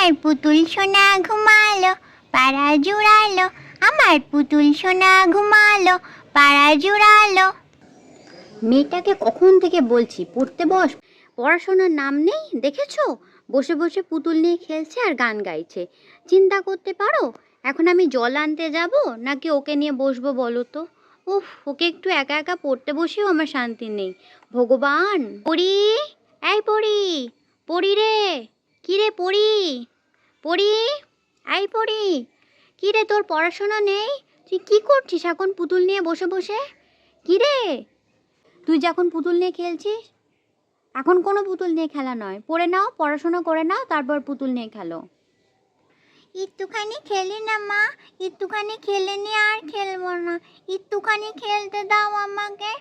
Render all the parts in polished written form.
আমার পুতুল সোনা ঘুমালো, পাড়া জুড়ালো। আমার পুতুল সোনা ঘুমালো, পাড়া জুড়ালো। মেয়েটাকে কখন থেকে বলছি পড়তে বস, পড়াশোনার নাম নেই। দেখেছো, বসে বসে পুতুল নিয়ে খেলছে আর গান গাইছে। চিন্তা করতে পারো, এখন আমি জল আনতে যাব নাকি ওকে নিয়ে বসবো বলো তো? উফ, ওকে একটু একা একা পড়তে বসেও আমার শান্তি নেই। ভগবান! পড়ি, এই পড়ি, পড়ি রে, কি রে পড়ি, পড়ি, এই পড়ি, কি রে তোর পড়াশোনা নেই? তুই কি করছিস এখন পুতুল নিয়ে বসে বসে? কি রে, তুই যখন পুতুল নিয়ে খেলছিস, এখন কোনো পুতুল নিয়ে খেলা নয়। পড়ে নাও, পড়াশোনা করে নাও, তারপর পুতুল নিয়ে খেলো। একটুখানি খেলি না মা, একটুখানি খেলে নিয়ে আর খেলবো না। একটুখানি খেলতে দাও আমাকে।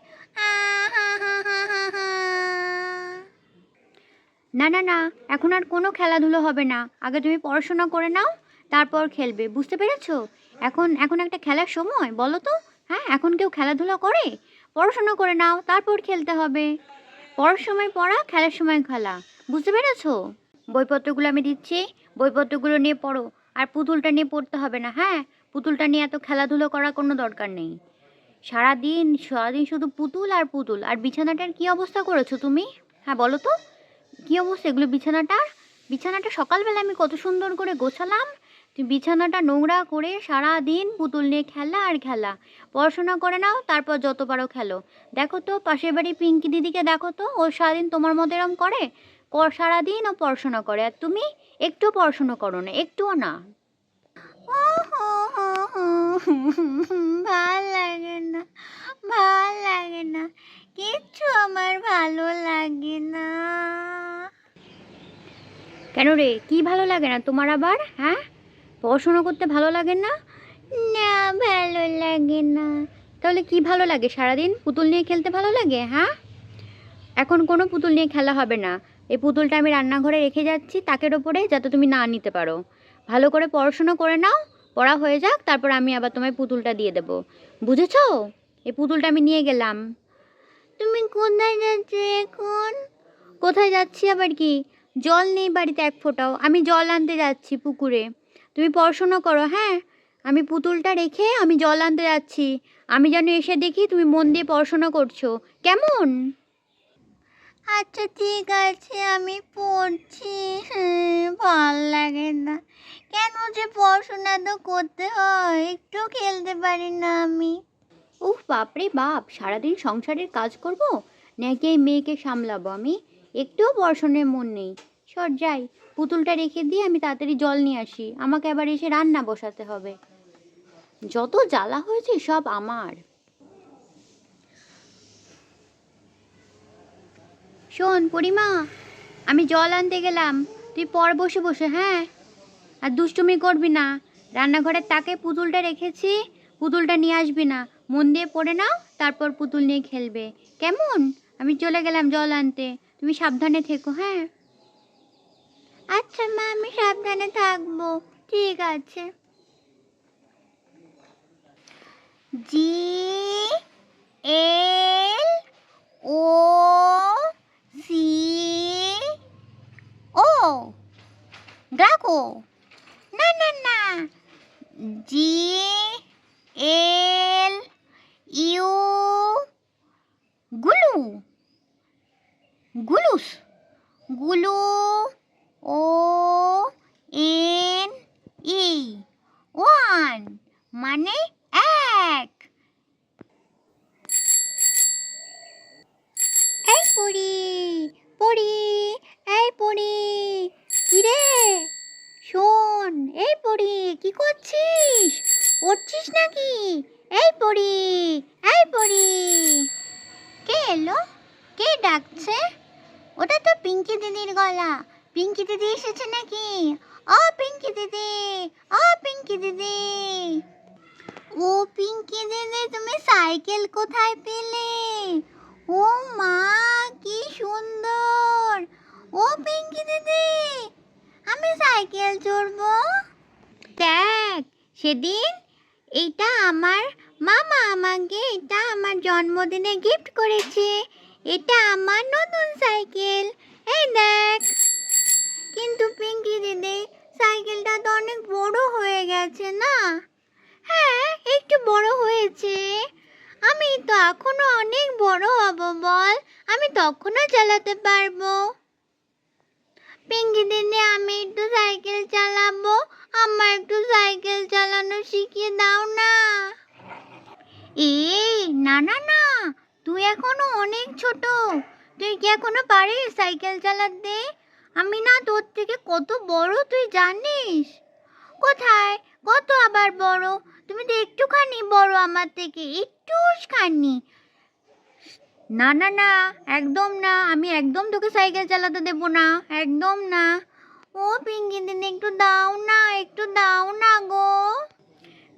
না না না, এখন আর কোনো খেলাধুলো হবে না। আগে তুমি পড়াশোনা করে নাও, তারপর খেলবে, বুঝতে পেরেছো? এখন এখন একটা খেলার সময় বলো তো? হ্যাঁ, এখন কেউ খেলাধুলা করে? পড়াশোনা করে নাও, তারপর খেলতে হবে। পড়ার সময় পড়া, খেলার সময় খেলা, বুঝতে পেরেছো? বইপত্রগুলো আমি দিচ্ছি, বইপত্রগুলো নিয়ে পড়ো। আর পুতুলটা নিয়ে পড়তে হবে না, হ্যাঁ? পুতুলটা নিয়ে এত খেলাধুলো করার কোনো দরকার নেই। সারাদিন সারাদিন শুধু পুতুল আর পুতুল। আর বিছানাটার কি অবস্থা করেছো তুমি? হ্যাঁ বলো তো, কী অবস্থা এগুলো বিছানাটার? বিছানাটা সকালবেলা আমি কত সুন্দর করে গোছালাম, তুমি বিছানাটা নোংরা করে সারা দিন পুতুল নিয়ে খেলা আর খেলা। পড়াশোনা করে নাও, তারপর যত পারো খেলো। দেখো তো পাশের বাড়ি পিঙ্কি দিদিকে দেখো তো, ও সারাদিন তোমার মতো এরম করে? সারাদিন ও পড়াশোনা করে, আর তুমি একটুও পড়াশোনা করো না, একটুও না। ভাল লাগে না, ভাল লাগে না, কিচ্ছু আমার ভালো লাগে না। কেন রে, কি ভালো লাগে না তোমার আবার? হ্যাঁ, পড়াশোনা করতে ভালো লাগে না? না, ভালো লাগে না। তাহলে কি ভালো লাগে? সারাদিন পুতুল নিয়ে খেলতে ভালো লাগে? হ্যাঁ, এখন কোনো পুতুল নিয়ে খেলা হবে না। এই পুতুলটা আমি রান্নাঘরে রেখে যাচ্ছি তাকের ওপরে, যাতে তুমি না নিতে পারো। ভালো করে পড়াশোনা করে নাও, পড়া হয়ে যাক, তারপর আমি আবার তোমায় পুতুলটা দিয়ে দেবো, বুঝেছো? এই পুতুলটা আমি নিয়ে গেলাম। তুমি কোথায় যাচ্ছ এখন? কোথায় যাচ্ছি আবার কি? জল নেই বাড়িতে এক ফোঁটাও, আমি জল আনতে যাচ্ছি পুকুরে। তুমি পড়াশোনা করো, হ্যাঁ? আমি পুতুলটা রেখে আমি জল আনতে যাচ্ছি। আমি যেন এসে দেখি তুমি মন দিয়ে পড়াশোনা করছো, কেমন? আচ্ছা ঠিক আছে, আমি পড়ছি। ভাল লাগে না, কেন যে পড়াশোনা তো করতে হয়, একটু খেলতে পারি না আমি। উফ বাপরে বাপ, সারাদিন সংসারের কাজ করব নাকি এই মেয়েকে সামলাবো আমি? একটুও পড়াশোনায় মন নেই। সর যাই, পুতুলটা রেখে দিয়ে আমি তাড়াতাড়ি জল নিয়ে আসি, আমাকে আবার এসে রান্না বসাতে হবে। যত জ্বালা হয়েছে সব আমার। শোন পরিমা, আমি জল আনতে গেলাম, তুই পর বসে বসে, হ্যাঁ? আর দুষ্টুমি করবি না। রান্নাঘরের তাকে পুতুলটা রেখেছি, পুতুলটা নিয়ে আসবি না। মন দিয়ে পড়ে নাও, তারপর পুতুল নিয়ে খেলবে, কেমন? আমি চলে গেলাম জল আনতে, তুমি সাবধানে থেকো, হ্যাঁ? আচ্ছা মা, আমি সাবধানে থাকবো, ঠিক আছে। GLOCO, Draco. না না না, GLU, গুলু, গুলুস, গুলু। ONE, ওয়ান, মানে এক। এই পড়ি, পড়ি, এই পড়ি, কি রে? শোন, এই পড়ি, কি করছিস? পড়ছিস নাকি? এই পড়ি, এই পড়ি। কে এলো? কে ডাকছে? ওটা তো পিঙ্কি দিদির গলা। পিঙ্কি দিদি এসেছে নাকি? ও পিঙ্কি দিদি, ও পিঙ্কি দিদি। ও পিঙ্কি দিদি, তুমি সাইকেল কোথায় পেলে? ও মা, কি সুন্দর! ও পিঙ্কি দিদি, আমি সাইকেল চড়বো। দেখ, সেদিন এইটা আমার মামা আমাকে এটা আমার জন্মদিনে গিফট করেছে। এটা আমার নতুন সাইকেল, এই দেখ। কিন্তু পিঙ্কি দিদি, তখনও চালাতে পারবো। পিঙ্কি দিদি, আমি একটু সাইকেল চালাবো, আমার একটু সাইকেল চালানো শিখিয়ে দাও না। এই না না না, তুই এখনো অনেক ছোট, তুই কি এখনো পারিস সাইকেল চালাতে? আমি না তোর থেকে কত বড় তুই জানিস? কোথায়, কত আবার বড়? তুমি তো একটুখানি বড় আমার থেকে, একটুখানি। না না না, একদম না, আমি একদম তোকে সাইকেল চালাতে দেব না, একদম না। ও পিঙ্কি দিদি, একটু দাও না, একটু দাও না গো।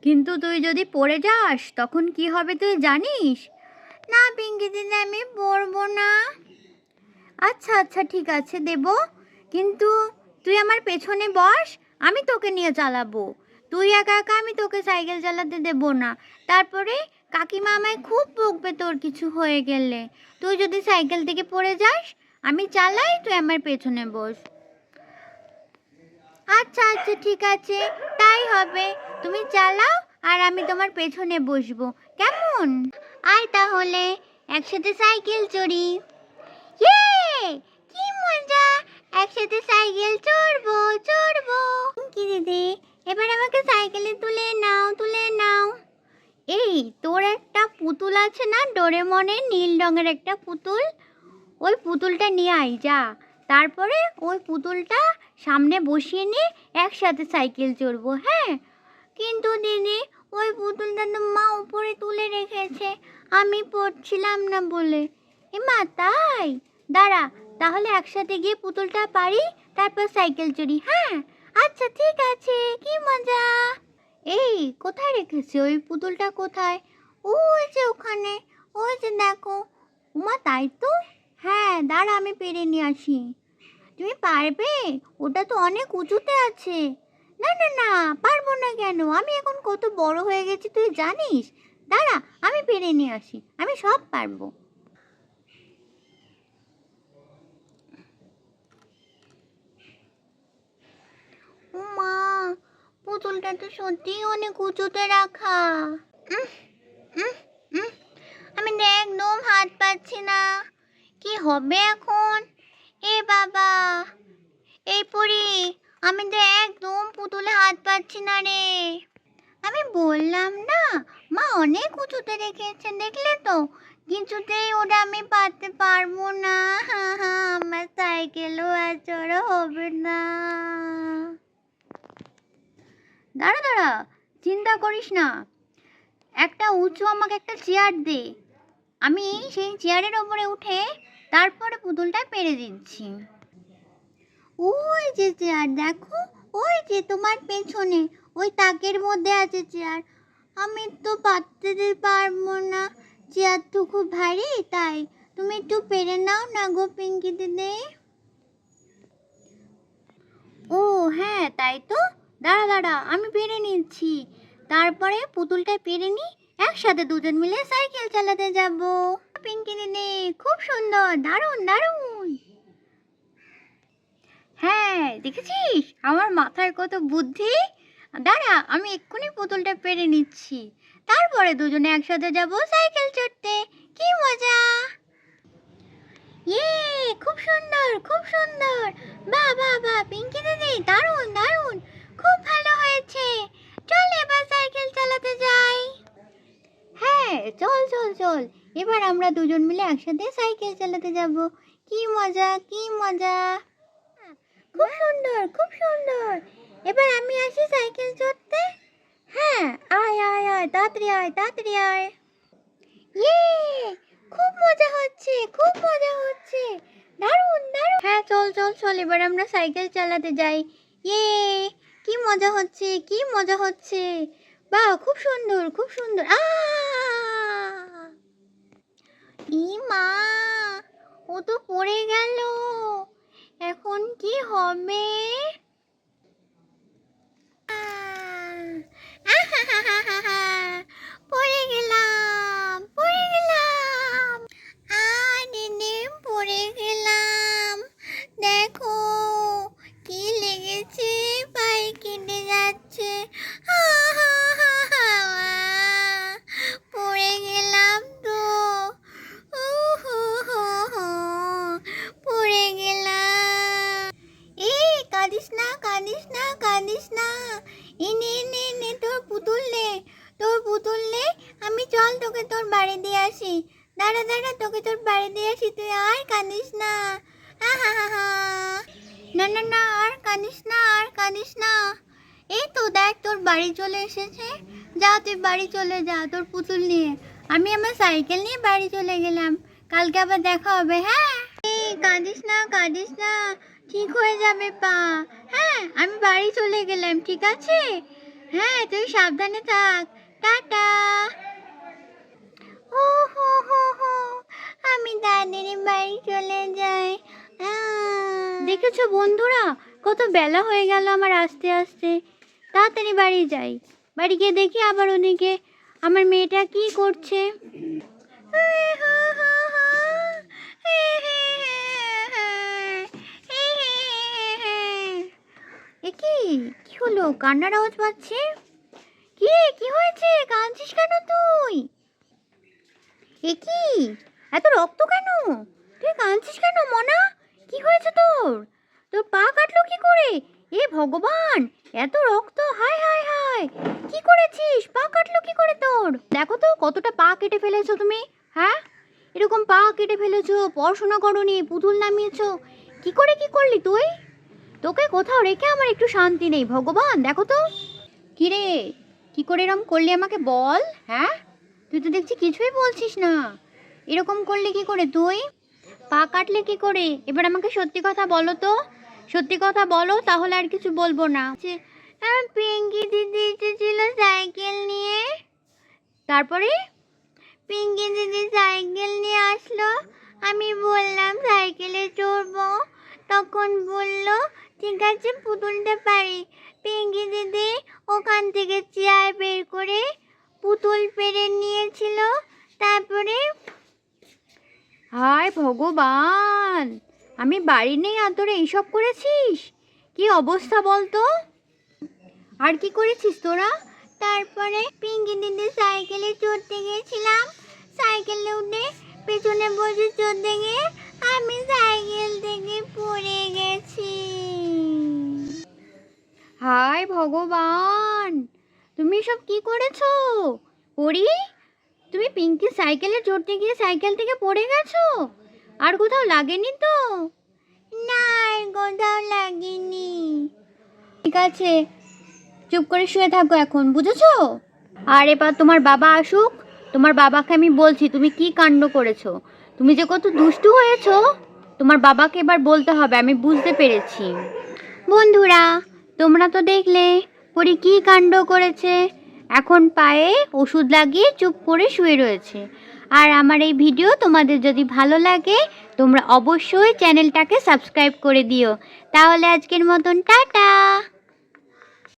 কিন্তু তুই যদি পড়ে যাস তখন কি হবে তুই জানিস? না পিঙ্কি দিদি, আমি পড়বো না। আচ্ছা আচ্ছা ঠিক আছে দেব, কিন্তু তুই আমার পেছনে বস, আমি তোকে নিয়ে চালাবো। তুই একা একা আমি তোকে সাইকেল চালাতে দেব না। তারপরে কাকিমা আমায় খুব বকবে তোর কিছু হয়ে গেলে। তুই যদি সাইকেল থেকে পড়ে যাস, আমি চালাই, তুই আমার পেছনে বস। আচ্ছা আচ্ছা ঠিক আছে, তাই হবে। তুমি চালাও আর আমি তোমার পেছনে বসবো, কেমন? আয় তাহলে একসাথে সাইকেল চড়ি। ইয়ে, কি মজা! একসাথে সাইকেল চড়বো চড়বো। কি দিদি, এবার আমাকে সাইকেলে তুলে নাও, তুলে নাও। এই তোর একটা পুতুল আছে না, ডোরেমনের নীল রঙের একটা পুতুল, ওই পুতুলটা নিয়ে আয় যা। তারপরে ওই পুতুলটা সামনে বসিয়ে নিয়ে একসাথে সাইকেল চড়বো, হ্যাঁ? কিন্তু দিদি, ওই পুতুলটা তো মা উপরে তুলে রেখেছে, আমি পড়ছিলাম না বলে। এ মা, তাই? দাঁড়া, তাহলে একসাথে গিয়ে পুতুলটা পারি, তারপর সাইকেল চড়ি, হ্যাঁ? আচ্ছা ঠিক আছে, কি মজা। এই কোথায় রেখেছে ওই পুতুলটা, কোথায়? ওই যে ওখানে, ওই যে দেখো। উমা, তাই তো। হ্যাঁ দাঁড়া, আমি পেরে নিয়ে আসি। তুমি পারবে? ওটা তো অনেক উঁচুতে আছে। না না না, পারবো না কেন? আমি এখন কত বড় হয়ে গেছি তুই জানিস? দাঁড়া, আমি পেরে নিয়ে আসি, আমি সব পারবো। মা, পুতুলটা তো সত্যিই অনেক উঁচুতে রাখা। উম, উম, উম, আমি তো একদম হাত পাচ্ছি না, কি হবে এখন? এ বাবা, এই পরি, আমি তো একদম পুতুলে হাত পাচ্ছি না রে। আমি বললাম না, মা অনেক উঁচুতে রেখেছে, দেখলে তো? কিছুতেই ওটা আমি পারতে পারবো না। আমার সাইকেলও আর চড়া হবে না। দাঁড়া দাঁড়া, চিন্তা করিস না, একটা উঁচু আমাকে একটা চেয়ার দে, আমি সেই চেয়ারের ওপরে উঠে তারপরে পুতুলটা পেরে দিচ্ছি। ওই যে চেয়ার দেখো, ওই যে তোমার পেছনে, ওই তাকের মধ্যে আছে চেয়ার। আমি তো পাততে পারবো না, চেয়ার তো খুব ভারী, তাই তুমি একটু পেরে নাও না গো পিঙ্কি দিদি। ও হ্যাঁ, তাই তো। দাঁড়া দাঁড়া, আমি পেরে নিচ্ছি, তারপরে পুতুলটা পেরে নিই, একসাথে দুজন মিলে সাইকেল চালাতে যাব। পিঙ্কি দিদি, খুব সুন্দর, দারুণ দারুণ। হ্যাঁ দেখেছিস আমার মাথায় কত বুদ্ধি। দাঁড়া, আমি এক্ষুনি পুতুলটা পেরে নিচ্ছি, তারপরে দুজনে একসাথে যাব সাইকেল চড়তে, কি মজা। ইয়ে, খুব সুন্দর খুব সুন্দর। বাহ বাহ বাহ পিঙ্কি দিদি, দারুণ দারুণ, খুব ভালো হয়েছে। চল এবার সাইকেল চালাতে যাই। হ্যাঁ চল চল চল, এবার আমরা দুজন মিলে একসাথে সাইকেল চালাতে যাব, কি মজা কি মজা। খুব সুন্দর খুব সুন্দর। এবার আমি আসি সাইকেল চড়তে। হ্যাঁ, আয় আয় আয়, তাড়াতাড়ি আয় তাড়াতাড়ি আয়। ইয়ে, খুব মজা হচ্ছে খুব মজা হচ্ছে, দারুণ দারুণ। হ্যাঁ চল চল চল, এবার আমরা সাইকেল চালাতে যাই। ইয়ে, কি মজা হচ্ছে কি মজা হচ্ছে, বাহ খুব সুন্দর খুব সুন্দর। ই মা, ও তো পড়ে গেল, এখন কি হবে? পড়ে গেলাম পড়ে গেলাম। দিদি, পড়ে গেলাম, দেখো কি লেগেছে, পায়ে কেটে যাচ্ছে। পড়ে গেলাম তো। কাঁদিস না কাঁদিস না। এনে এনে এনে তোর পুতুল নে, তোর পুতুল নে। আমি চল তোকে তোর বাড়ি দিয়ে আসি। দাঁড়া দাঁড়া, তোকে তোর বাড়ি দিয়ে আসি, তুই আর কাঁদিস না। আহা, না না না, আর কাঁদিস না, আর কাঁদিস না। এই তো দেখ তোর বাড়ি চলে এসেছে। যা তুই বাড়ি চলে যা তোর পুতুল নিয়ে। আমি আমার সাইকেল নিয়ে বাড়ি চলে গেলাম। কালকে আবার দেখা হবে, হ্যাঁ? এই কাঁদিস না কাঁদিস না, ঠিক হয়ে যাবে পা। হ্যাঁ, আমি বাড়ি চলে গেলাম, ঠিক আছে? হ্যাঁ, তুই সাবধানে থাক। টাটা। ও হো হো হো, আমি দাদির বাড়ি চলে যাই। দেখেছো বন্ধুরা, কত বেলা হয়ে গেল আমার আসতে আসতে। তাড়াতাড়ি বাড়ি যাই। বাড়ি গিয়ে দেখি আবার ওদিকে আমার মেয়েটা কি করছে। এ কি কি হলো, কান্নার আওয়াজ পাচ্ছি। কি হয়েছে, কাঁদছিস কেন তুই? এ কি, এত রক্ত কেন? তুই কাঁদছিস কেন মনা? কি হয়েছে তোর? তোর পা কাটলো কি করে? এ ভগবান, এত রক্ত! হায় হায় হায়, কি করেছিস? পা কাটলো কি করে তোর? দেখো তো কতটা পা কেটে ফেলেছো তুমি। হ্যাঁ, এরকম পা কেটে ফেলেছো, পড়াশোনা করোনি, পুতুল নামিয়েছো, কি করে কি করলি তুই? তোকে কোথাও রেখে আমার একটু শান্তি নেই। ভগবান, দেখো তো। কিরে, কি করে এরকম করলি আমাকে বল। হ্যাঁ, তুই তো দেখছি কিছুই বলছিস না। এরকম করলি কি করে তুই? পা কাটলে কি করে? এবার আমাকে সত্যি কথা বলো তো, সত্যি কথা বলো, তাহলে আর কিছু বলবো না। পিঙ্কি দিদি এসেছিল সাইকেল নিয়ে। তারপরে? পিঙ্কি দিদি সাইকেল নিয়ে আসলো। আমি বললাম সাইকেলে চড়বো, তখন বলল ঠিক আছে পুতুলটা পারি। পিঙ্কি দিদি ওখান থেকে চেয়ার বের করে পুতুল পেরে নিয়েছিল। তারপরে হায় ভগবান, আমি বাড়ি নেই আর তোরা এইসব করেছিস? কি অবস্থা বলতো? আর কি করেছিস তোরা? তারপরে পিঙ্কি দিদি সাইকেলে চড়তে গেছিলাম। সাইকেলে উঠে পেছনে বসে চড়তে গিয়ে আমি সাইকেল থেকে পড়ে গেছি। হায় ভগবান, তুমি সব কি করেছো? পড়ি, তুমি পিঙ্কি সাইকেলে চড়তে গিয়ে সাইকেল থেকে পড়ে গেছো? আর কোথাও লাগেনি তো? না, আর কোথাও লাগেনি। ঠিক আছে, চুপ করে শুয়ে থাকো এখন, বুঝেছো? আর এবার তোমার বাবা আসুক, তোমার বাবাকে আমি বলছি তুমি কি কাণ্ড করেছো। তুমি যে কত দুষ্টু হয়েছো, তোমার বাবাকে এবার বলতে হবে, আমি বুঝতে পেরেছি। বন্ধুরা, তোমরা তো দেখলে পরি কি কাণ্ড করেছে। এখন পায়ে ওষুধ লাগিয়ে চুপ করে শুয়ে রয়েছে। আর আমার এই ভিডিও তোমাদের যদি ভালো লাগে, তোমরা অবশ্যই চ্যানেলটাকে সাবস্ক্রাইব করে দিও। তাহলে আজকের মতন টাটা।